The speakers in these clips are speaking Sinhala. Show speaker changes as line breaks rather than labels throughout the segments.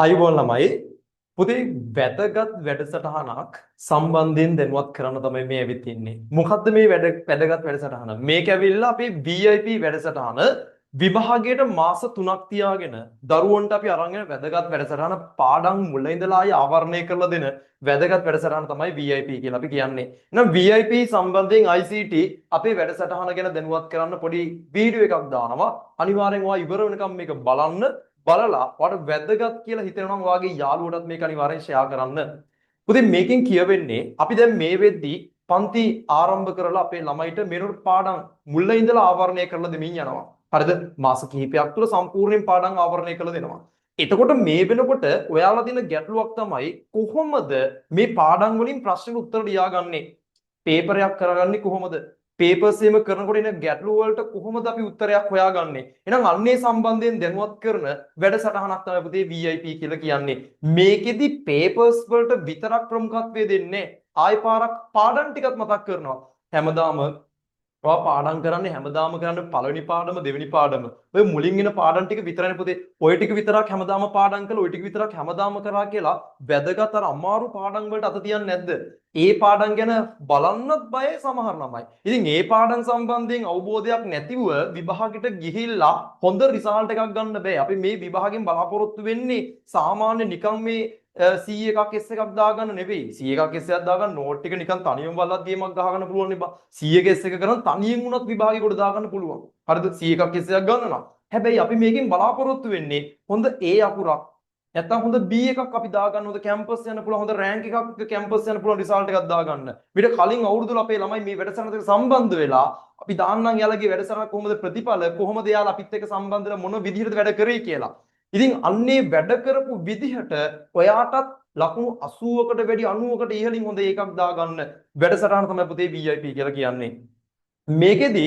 අයිබෝන් ළමයි පුතේ වැදගත් වැඩසටහනක් සම්බන්ධයෙන් දැනුවත් කරන්න තමයි මේ ඇවිත් ඉන්නේ. මොකද්ද මේ වැදගත් වැඩසටහන? මේක ඇවිල්ලා අපේ VIP වැඩසටහන විභාගයට මාස 3ක් තියාගෙන දරුවන්ට අපි අරන් යන වැදගත් වැඩසටහන පාඩම් මුල ඉඳලා ආය ආවරණය කරලා දෙන වැදගත් වැඩසටහන තමයි VIP කියලා අපි කියන්නේ. එහෙනම් VIP සම්බන්ධයෙන් ICT අපේ වැඩසටහන ගැන දැනුවත් කරන්න පොඩි වීඩියෝ එකක් දානවා. අනිවාර්යෙන් ඔයා ඉවර වෙනකම් මේක බලන්න. බලලා ඔයාලට වැදගත් කියලා හිතෙනවා නම් ඔයාගේ යාළුවටත් මේක අනිවාර්යෙන් ෂෙයා කරන්න. පුතේ මේකෙන් කියවෙන්නේ අපි දැන් මේ වෙද්දී පන්ති ආරම්භ කරලා අපේ ළමයිට මෙරුට පාඩම් මුල ඉඳලා ආවරණය කරලා දෙමින් යනවා. හරිද? මාස කිහිපයක් තුළ සම්පූර්ණයෙන් පාඩම් ආවරණය කරලා දෙනවා. එතකොට මේ වෙනකොට ඔයාලා දින ගැටලුවක් තමයි කොහොමද මේ පාඩම් වලින් ප්‍රශ්නෙට උත්තර ලියාගන්නේ? පේපරයක් කරගන්නේ කොහොමද? පේපර්ස් එහෙම කරනකොට එන ගැටලු වලට කොහොමද අපි උත්තරයක් හොයාගන්නේ? එහෙනම් අන්නේ සම්බන්ධයෙන් දැනුවත් කරන වැඩසටහනක් තමයි පුතේ VIP කියලා කියන්නේ. මේකෙදි පේපර්ස් වලට විතරක් ප්‍රමුඛත්වය දෙන්නේ. ආයි පාරක් පාඩම් ටිකක් මතක් කරනවා. හැමදාම ඔයා පාඩම් කරන්නේ හැමදාම කරන්නේ පළවෙනි පාඩම දෙවෙනි පාඩම. ඔය මුලින් එන පාඩම් ටික විතරනේ පුතේ. ඔය ටික විතරක් හැමදාම පාඩම් කළා. ඔය ටික විතරක් හැමදාම කරා කියලා වැදගත් අර අමාරු පාඩම් වලට අත තියන්නේ නැද්ද? ඒ පාඩම් ගැන බලන්නත් බයයි සමහර ළමයි. ඉතින් ඒ පාඩම් සම්බන්ධයෙන් අවබෝධයක් නැතිව විභාගෙට ගිහිල්ලා හොඳ රිසල්ට් එකක් ගන්න බෑ. අපි මේ විභාගෙන් බලාපොරොත්තු වෙන්නේ සාමාන්‍ය නිකන් මේ C එකක් S එකක් දාගන්න නෙවෙයි. C එකක් S එකක් දාගන්න නෝට් ටික නිකන් තනියම බලලා ගේමක් ගහගන්න පුළුවන් නේ බා. C එක S එක කරන් තනියෙන් වුණත් විභාගෙ කොට දාගන්න පුළුවන්. හරිද? C එකක් S එකක් ගන්න නම්. හැබැයි අපි මේකෙන් බලාපොරොත්තු වෙන්නේ හොඳ A අකුරක්. නැත්තම් හොඳ B එකක් අපි දාගන්න හොඳ කැම්පස් යන පුළුවන් හොඳ රෑන්ක් එකක් කැම්පස් යන පුළුවන් රිසල්ට් එකක් දාගන්න. ඊට කලින් අවුරුදු අපේ ළමයි මේ වැඩසටහනට සම්බන්ධ වෙලා අපි දාන්නම් යාළගේ වැඩසටහන කොහොමද ප්‍රතිඵල කොහොමද යාළ අපිත් එක්ක සම්බන්ධ වෙලා මොන විදිහටද වැඩ කරේ කියලා. ඉතින් අන්නේ වැඩ කරපු විදිහට ඔයාටත් ලකුණු 80කට වැඩි 90කට ඉහළින් හොඳ එකක් දාගන්න වැඩසටහන තමයි පුතේ VIP කියලා කියන්නේ. මේකෙදි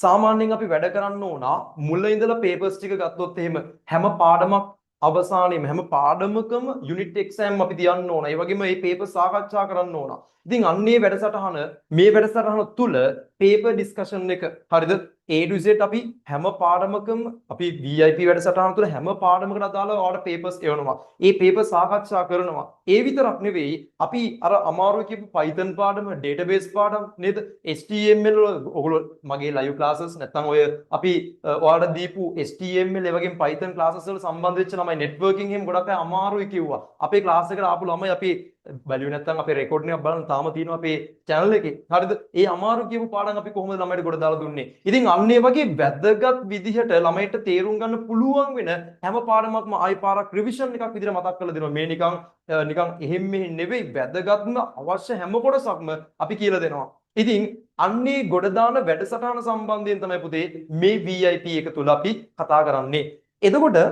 සාමාන්‍යයෙන් අපි වැඩ කරන්න ඕන මුල ඉඳලා පේපර්ස් ටික ගත්තොත් එහෙම හැම පාඩමක් අවසානයේම හැම පාඩමකම යුනිට් එක්සෑම් අපි තියන්න ඕන. ඒ වගේම මේ පේපර් සාකච්ඡා කරන්න ඕන. ඉතින් අන්නේ වැඩසටහන මේ වැඩසටහන තුල පේපර් ඩිස්කෂන් එක හරිද? A to Z අපි හැම පාඩමකම අපි VIP වැඩසටහන තුල හැම පාඩමකට අදාළව ඔයාලට පේපර්ස් එවනවා. ඒ පේපර් සාකච්ඡා කරනවා. ඒ විතරක් නෙවෙයි අපි අර අමාරු කියපු Python පාඩම, database පාඩම් නේද? HTML වල ඔයගොල්ලෝ මගේ live classes නැත්නම් ඔය අපි ඔයාලට දීපු HTML ඒ වගේම Python classes වල සම්බන්ධ වෙච්ච ළමයි networking එහෙම ගොඩක් අය අමාරුයි කිව්වා. අපේ class එකට ආපු ළමයි අපි බැලුවේ නැත්නම් අපේ රෙකෝඩින් එකක් බලන්න තාම තියෙනවා අපේ channel එකේ. හරිද? ඒ අමාරු කියපු පාඩම් අපි කොහොමද ළමයිට ගොඩ දාලා දුන්නේ? ඉතින් අන්න ඒ වගේ වැදගත් විදිහට ළමයිට තේරුම් ගන්න පුළුවන් වෙන හැම පාඩමක්ම ආයි පාරක් රිවිෂන් එකක් විදිහට මතක් කරලා දෙනවා. මේ නිකන් එහෙම මෙහෙම නෙවෙයි වැදගත්ම අවශ්‍ය හැම කොටසක්ම අපි කියලා දෙනවා. ඉතින් අන්නේ ගොඩ දාන වැඩසටහන සම්බන්ධයෙන් තමයි පුතේ මේ VIP එක තුල අපි කතා කරන්නේ. එතකොට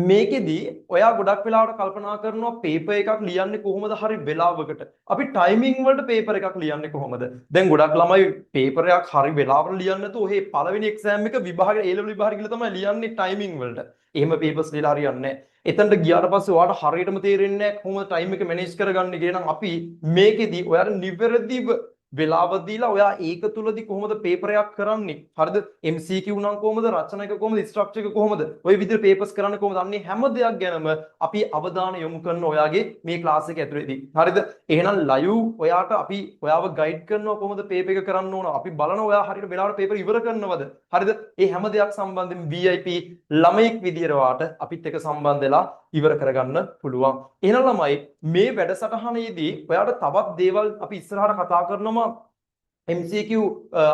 මේකෙදි ඔයා ගොඩක් වෙලාවට කල්පනා කරනවා පේපර් එකක් ලියන්නේ කොහොමද හරි වෙලාවකට. අපි ටයිමින් වලට පේපර් එකක් ලියන්නේ කොහොමද? දැන් ගොඩක් ළමයි පේපර් එකක් හරි වෙලාවට ලියන්නේ නැතුව ඔහේ පළවෙනි එක්සෑම් එක විභාගයේ A level විභාගය කියලා තමයි ලියන්නේ ටයිමින් වලට. එහෙම පේපර්ස් ලියලා හරියන්නේ නැහැ. එතනට ගියාට පස්සේ ඔයාලට හරියටම තේරෙන්නේ නැහැ කොහොමද ටයිම් එක මැනේජ් කරගන්නේ කියලා. නම් අපි මේකෙදි ඔයාලට නිවැරදිව වෙලාව දීලා ඔයා ඒක තුලදී කොහොමද පේපර් එකක් කරන්නේ? හරිද? MCQ නම් කොහොමද? රචන එක කොහොමද? ස්ට්‍රක්චර් එක කොහොමද? ඔය විදිහට පේපර්ස් කරන්නේ කොහොමද? අන්නේ හැම දෙයක් ගැනම අපි අවධානය යොමු කරන ඔයාගේ මේ ක්ලාස් එක ඇතුළේදී. හරිද? එහෙනම් live ඔයාට අපි ඔයාව ගයිඩ් කරනවා කොහොමද පේපර් එක කරන්න ඕන. අපි බලන ඔයා හරියට වෙලාවට පේපර් ඉවර කරනවද? හරිද? මේ හැම දෙයක් සම්බන්ධයෙන් VIP ළමයෙක් විදියට ඔයාට අපිත් එක්ක සම්බන්ධ වෙලා ඉවර කරගන්න පුළුවන්. එහෙනම් ළමයි මේ වැඩසටහනේදී ඔයාට තවත් දේවල් අපි ඉස්සරහට කතා කරනවා. MCQ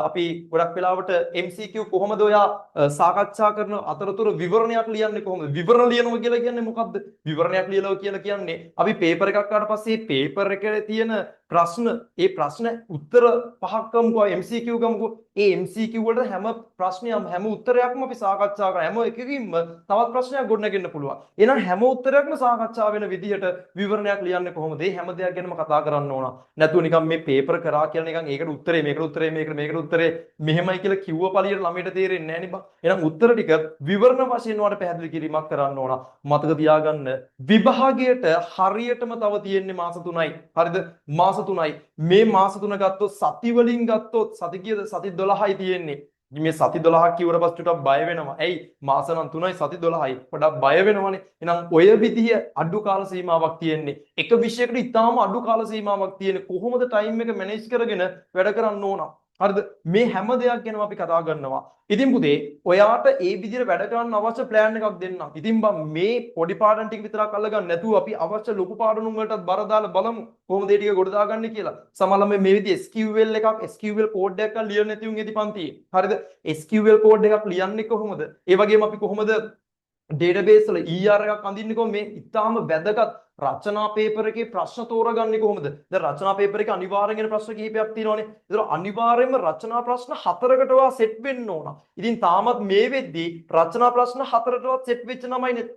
අපි ගොඩක් වෙලාවට MCQ කොහොමද ඔයා සාකච්ඡා කරන අතරතුර විවරණයක් ලියන්නේ කොහොමද? විවරණ ලියනවා කියලා කියන්නේ මොකද්ද? විවරණයක් ලියලා කියලා කියන්නේ අපි පේපර් එකක් ආවට පස්සේ පේපර් එකේ තියෙන ප්‍රශ්න ඒ ප්‍රශ්න උත්තර පහක් ගමුකෝ MCQ ගමුකෝ. ඒ MCQ වලට හැම ප්‍රශ්නයක්ම හැම උත්තරයක්ම අපි සාකච්ඡා කරන හැම එකකින්ම තවත් ප්‍රශ්නයක් ගොඩනගෙන්න පුළුවන්. එහෙනම් හැම උත්තරයක්ම සාකච්ඡා වෙන විදිහට විවරණයක් ලියන්නේ කොහොමද? මේ හැම දෙයක් ගැනම කතා කරන්න ඕන. නැතුව නිකන් මේ පේපර් කරා කියලා නිකන් ඒකට උත්තරේ මේකට උත්තරේ මේකට උත්තරේ මෙහෙමයි කියලා කිව්ව පළියට ළමයට තේරෙන්නේ නැහැ නේ බා. එහෙනම් උත්තර ටික විවරණ වශයෙන් වලට පැහැදිලි කිරීමක් කරන්න ඕන. මතක තියාගන්න විභාගයට හරියටම තව තියෙන්නේ මාස 3යි. හරිද? මාස 3යි. මේ මාස 3 ගත්තොත් සති වලින් ගත්තොත් සති කීයද? සති 12යි තියෙන්නේ. මේ සති 12ක් කිව්වට පස්සේ ටිකක් බය වෙනවා. ඇයි? මාස නම් 3යි සති 12යි. පොඩක් බය වෙනවනේ. එහෙනම් ඔය විදිහ අඩු කාල සීමාවක් තියෙන්නේ. එක විෂයකට ඉතාලම අඩු කාල සීමාවක් තියෙන්නේ. කොහොමද ටයිම් එක මැනේජ් කරගෙන වැඩ කරන්න ඕන? හරිද? මේ හැම දෙයක් ගැනම අපි කතා කරනවා. ඉතින් පුතේ ඔයාට ඒ විදිහට වැඩ කරන්න අවශ්‍ය ප්ලෑන් එකක් දෙන්නම්. ඉතින් මේ පොඩි පාඩම් ටික විතරක් අල්ලගන්න නැතුව අපි අවශ්‍ය ලොකු පාඩම් වලටත් බර දාලා බලමු. කොහොමද ඒ ටික ගොඩ දාගන්නේ කියලා. සමහරවල් මේ විදිහේ SQL එකක් SQL කෝඩ් එකක් ලියන්න නැති උන් එදි පන්තියේ. හරිද? SQL කෝඩ් එකක් ලියන්නේ කොහොමද? ඒ වගේම අපි කොහොමද ඩේටාබේස් වල ER එකක් අඳින්නේ කොහොමද? මේ ඉතාලම වැදගත් රචනා පේපර් එකේ ප්‍රශ්න තෝරගන්නේ කොහොමද? දැන් රචනා පේපර් එකේ අනිවාර්යෙන් එන ප්‍රශ්න කිහිපයක් තියෙනවානේ. ඒතර අනිවාර්යෙන්ම රචනා ප්‍රශ්න 4කටවා සෙට් වෙන්න ඕන. ඉතින් තාමත් මේ වෙද්දී රචනා ප්‍රශ්න 4කටවත් සෙට් වෙච්ච නමයිනේ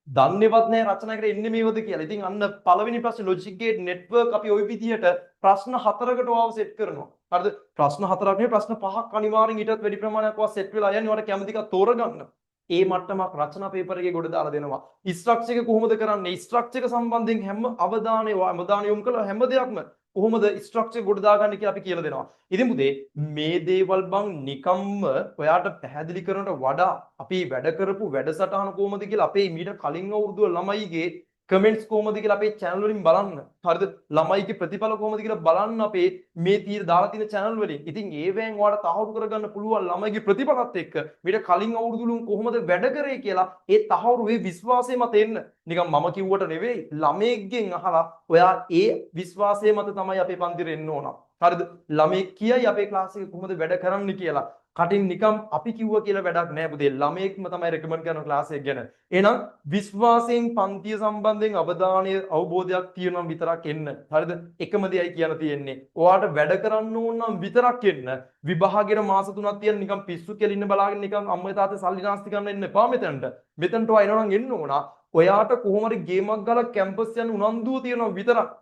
දන්නේවත් නැහැ රචනාවකට එන්නේ මේවද කියලා. ඉතින් අන්න පළවෙනි ප්‍රශ්නේ ලොජික් ගේට් නෙට්වර්ක් අපි ওই විදිහට ප්‍රශ්න 4කට වාව සෙට් කරනවා. හරිද? ප්‍රශ්න 4ක් නෙවෙයි ප්‍රශ්න 5ක් අනිවාර්යෙන් ඊටත් වැඩි ප්‍රමාණයක් වා සෙට් වෙලා යන්නේ. ඔයාලට කැමති එකක් තෝරගන්න. ඒ මට්ටමක් රචනා පේපර් එකේ ගොඩ දාලා දෙනවා. ස්ට්‍රක්චර් එක කොහොමද කරන්නේ? ස්ට්‍රක්චර් එක සම්බන්ධයෙන් හැම අවධානය යොමු කළ හැම දෙයක්ම කොහොමද ස්ට්‍රක්චර් ගොඩ දාගන්නේ කියලා අපි කියලා දෙනවා. ඉතින් පුතේ මේ දේවල් බං නිකම්ම ඔයාට පැහැදිලි කරනට වඩා අපි වැඩ කරපු වැඩසටහන කොහොමද කියලා අපේ මීට කලින් අවුරුදු ළමයිගේ කමෙන්ට්ස් කොහොමද කියලා අපේ channel වලින් බලන්න. හරිද? ළමයිගේ ප්‍රතිඵල කොහොමද කියලා බලන්න අපේ මේ තීර දාලා තියෙන channel වලින්. ඉතින් ඒවෙන් ඔයාලට තහවුරු කරගන්න පුළුවන් ළමයිගේ ප්‍රතිඵලත් එක්ක මීට කලින් අවුරුදුලුන් කොහොමද වැඩ කරේ කියලා ඒ තහවුරු ඒ විශ්වාසය මත එන්න. නිකන් මම කිව්වට නෙවෙයි ළමයෙක්ගෙන් අහලා ඔයා ඒ විශ්වාසය මත තමයි අපේ පන්තිරේ එන්න ඕන. හරිද? ළමයෙක් කියයි අපේ ක්ලාස් එකේ කොහොමද වැඩ කරන්න කියලා. කටින් නිකම් අපි කිව්වා කියලා වැඩක් නැහැ පුතේ. ළමයෙක්ම තමයි රෙකමන්ඩ් කරන ක්ලාස් එක ගැන. එහෙනම් විශ්වාසයෙන් පන්තිය සම්බන්ධයෙන් අවධානය අවබෝධයක් තියෙනවා විතරක් එන්න. හරිද? එකම දෙයයි කියන්න තියෙන්නේ. ඔයාට වැඩ කරන්න ඕන නම් විතරක් එන්න. විභාගෙට මාස 3ක් තියන නිකම් පිස්සු කියලා ඉන්න බලාගෙන නිකම් අම්මේ තාත්තේ සල්ලි නාස්ති කරන්න එන්න එපා මෙතනට. මෙතනට ඔයා එනවා නම් එන්න ඕන. ඔයාට කොහොම හරි ගේමක් ගාලා කැම්පස් යන උනන්දුව තියෙනවා විතරක්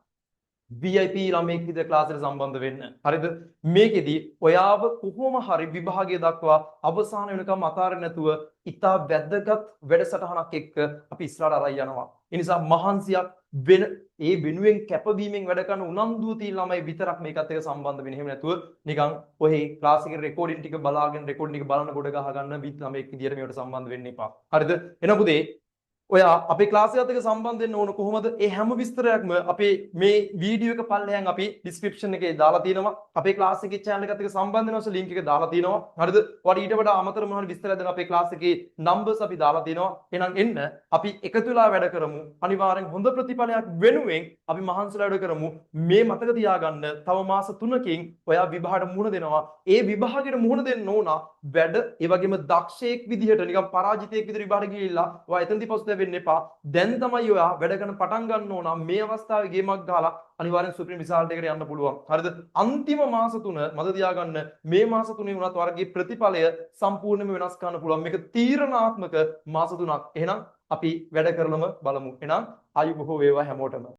VIP ළමයෙක් විතර ක්ලාස් එකට සම්බන්ධ වෙන්න. හරිද? මේකෙදි ඔයාව කොහොම හරි විභාගය දක්වා අවසාන වෙනකම් අතාරින්න නැතුව ඉතා වැදගත් වැඩසටහනක් එක්ක අපි ඉස්සරහට අරන් යනවා. ඒ නිසා මහන්සියක් වෙන ඒ වෙනුවෙන් කැපවීමෙන් වැඩ කරන උනන්දුව තියෙන ළමයි විතරක් මේකත් එක්ක සම්බන්ධ වෙන්න. එහෙම නැතුව නිකන් ඔහේ ක්ලාස් එකේ රෙකෝඩින් ටික බලාගෙන රෙකෝඩින් ටික බලන කොට ගහ ගන්න විත් ළමයෙක් විදියට මේකට සම්බන්ධ වෙන්න එපා. හරිද? එන පුතේ ඔයා අපේ ක්ලාස් එකත් එක්ක සම්බන්ධ වෙන්න ඕන කොහොමද? ඒ හැම විස්තරයක්ම අපේ මේ වීඩියෝ එක පල්ලෙහාන් අපි ඩිස්ක්‍රිප්ෂන් එකේ දාලා තියෙනවා. අපේ ක්ලාස් එකේ channel එකත් එක්ක සම්බන්ධ වෙනවස ලින්ක් එක දාලා තියෙනවා. හරිද? ඔයාලට ඊට වඩා අමතර මොනවද විස්තර දෙන අපේ ක්ලාස් එකේ numbers අපි දාලා තියෙනවා. එහෙනම් එන්න අපි එකතු වෙලා වැඩ කරමු. අනිවාර්යෙන් හොඳ ප්‍රතිඵලයක් වෙනුවෙන් අපි මහන්සිලා වැඩ කරමු. මේ මතක තියාගන්න තව මාස 3කින් ඔයා විභාගයට මුහුණ දෙනවා. ඒ විභාගයට මුහුණ දෙන්න ඕන වැඩ ඒ වගේම දක්ෂයෙක් විදිහට නිකන් පරාජිතයෙක් විදිහට විභාගයට ගිහිල්ලා ඔයා එතනදී පසුතැවෙන්න වෙන්න එපා. දැන් තමයි ඔයා වැඩ කරන පටන් ගන්න ඕන. මේ අවස්ථාවේ ගේමක් ගහලා අනිවාර්යෙන් සුප්‍රීම රිසල්ට් එකට යන්න පුළුවන්. හරිද? අන්තිම මාස 3 මත තියාගන්න මේ මාස 3 වුණත් වර්ගයේ ප්‍රතිඵලය සම්පූර්ණයෙන්ම වෙනස් කරන්න පුළුවන්. මේක තීරණාත්මක මාස 3ක්. එහෙනම් අපි වැඩ කරලම බලමු. එහෙනම් ආයු බොහෝ වේවා හැමෝටම.